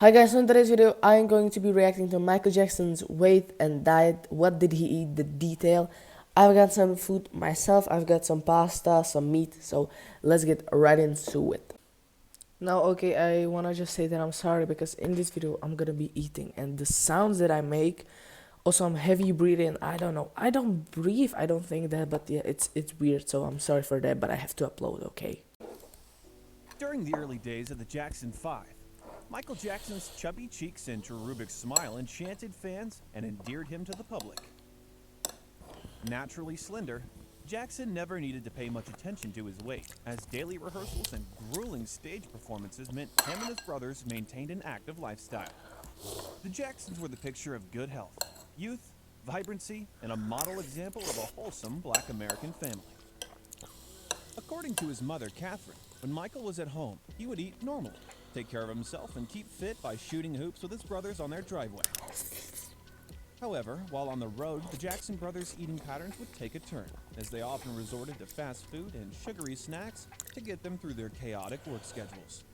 Hi guys, so in today's video I am going to be reacting to Michael Jackson's weight and diet. What did he eat, the detail. I've got some food myself, I've got some pasta, some meat, so let's get right into it. Now okay, I wanna just say that I'm sorry because in this video I'm gonna be eating and the sounds that I make, also I'm heavy breathing. I don't know, I don't breathe, I don't think that, but yeah, it's weird, so I'm sorry for that, but I have to upload, okay? During the early days of the Jackson 5, Michael Jackson's chubby cheeks and cherubic smile enchanted fans and endeared him to the public. Naturally slender, Jackson never needed to pay much attention to his weight, as daily rehearsals and grueling stage performances meant him and his brothers maintained an active lifestyle. The Jacksons were the picture of good health, youth, vibrancy, and a model example of a wholesome Black American family. According to his mother, Catherine, when Michael was at home, he would eat normally, take care of himself, and keep fit by shooting hoops with his brothers on their driveway. However, while on the road, the Jackson brothers' eating patterns would take a turn, as they often resorted to fast food and sugary snacks to get them through their chaotic work schedules.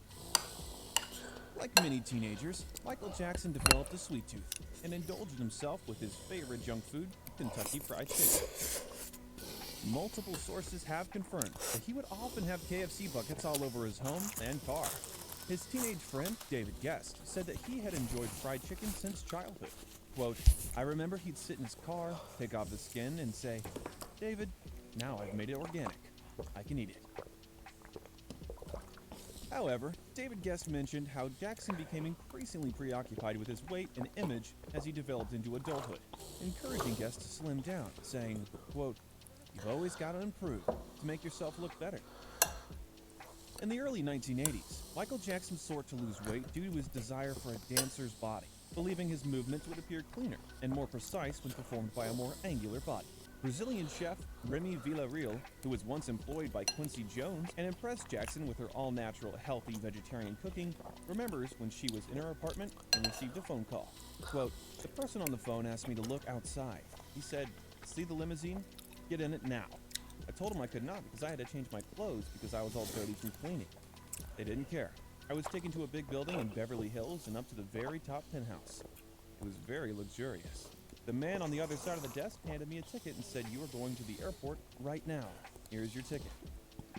Like many teenagers, Michael Jackson developed a sweet tooth and indulged himself with his favorite junk food, Kentucky Fried Chicken. Multiple sources have confirmed that he would often have KFC buckets all over his home and car. His teenage friend, David Guest, said that he had enjoyed fried chicken since childhood. Quote, "I remember he'd sit in his car, take off the skin, and say, 'David, now I've made it organic. I can eat it.'" However, David Guest mentioned how Jackson became increasingly preoccupied with his weight and image as he developed into adulthood, encouraging Guest to slim down, saying, quote, "You've always got to improve to make yourself look better." In the early 1980s, Michael Jackson sought to lose weight due to his desire for a dancer's body, believing his movements would appear cleaner and more precise when performed by a more angular body. Brazilian chef Remy Villarreal, who was once employed by Quincy Jones and impressed Jackson with her all-natural, healthy vegetarian cooking, remembers when she was in her apartment and received a phone call. Quote, "The person on the phone asked me to look outside. He said, 'See the limousine? Get in it now.' I told him I could not because I had to change my clothes because I was all dirty from cleaning. They didn't care. I was taken to a big building in Beverly Hills and up to the very top penthouse. It was very luxurious. The man on the other side of the desk handed me a ticket and said, 'You are going to the airport right now. Here's your ticket.'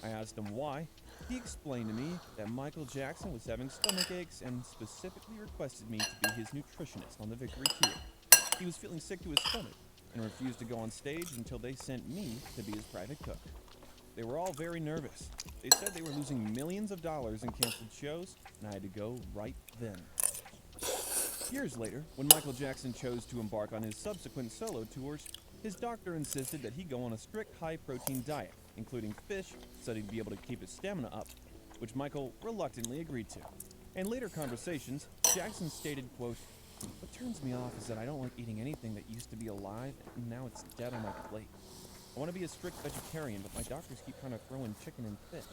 I asked him why. He explained to me that Michael Jackson was having stomach aches and specifically requested me to be his nutritionist on the Victory Tour. He was feeling sick to his stomach and refused to go on stage until they sent me to be his private cook. They were all very nervous. They said they were losing millions of dollars in canceled shows, and I had to go right then." Years later, when Michael Jackson chose to embark on his subsequent solo tours, his doctor insisted that he go on a strict high-protein diet, including fish, so that he'd be able to keep his stamina up, which Michael reluctantly agreed to. In later conversations, Jackson stated, quote, "What turns me off is that I don't like eating anything that used to be alive and now it's dead on my plate. I want to be a strict vegetarian, but my doctors keep trying to throw in chicken and fish."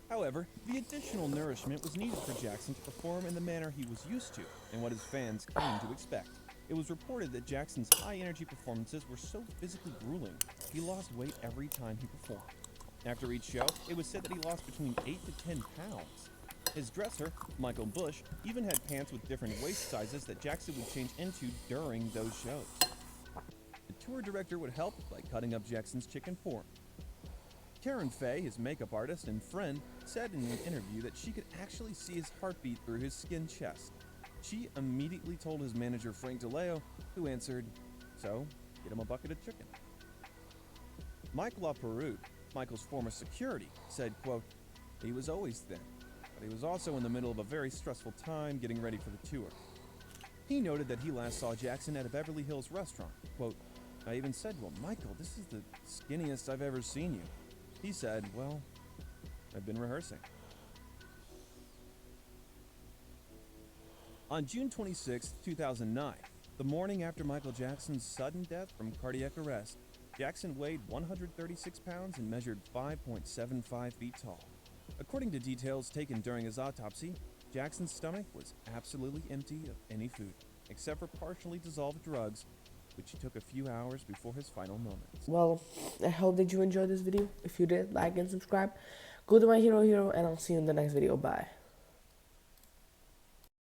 However, the additional nourishment was needed for Jackson to perform in the manner he was used to and what his fans came to expect. It was reported that Jackson's high-energy performances were so physically grueling, he lost weight every time he performed. After each show, it was said that he lost between 8 to 10 pounds. His dresser, Michael Bush, even had pants with different waist sizes that Jackson would change into during those shows. The tour director would help by cutting up Jackson's chicken porn. Karen Fay, his makeup artist and friend, said in an interview that she could actually see his heartbeat through his skin chest. She immediately told his manager Frank DeLeo, who answered, "So, get him a bucket of chicken." Mike LaPeroute, Michael's former security, said, quote, "He was always thin, but he was also in the middle of a very stressful time getting ready for the tour." He noted that he last saw Jackson at a Beverly Hills restaurant. Quote, "I even said, 'Well, Michael, this is the skinniest I've ever seen you.' He said, 'Well, I've been rehearsing.'" On June 26, 2009, the morning after Michael Jackson's sudden death from cardiac arrest, Jackson weighed 136 pounds and measured 5.75 feet tall. According to details taken during his autopsy, Jackson's stomach was absolutely empty of any food, except for partially dissolved drugs, which took a few hours before his final moments. Well, I hope that you enjoyed this video. If you did, like and subscribe. Go to my HeroHero and I'll see you in the next video. Bye.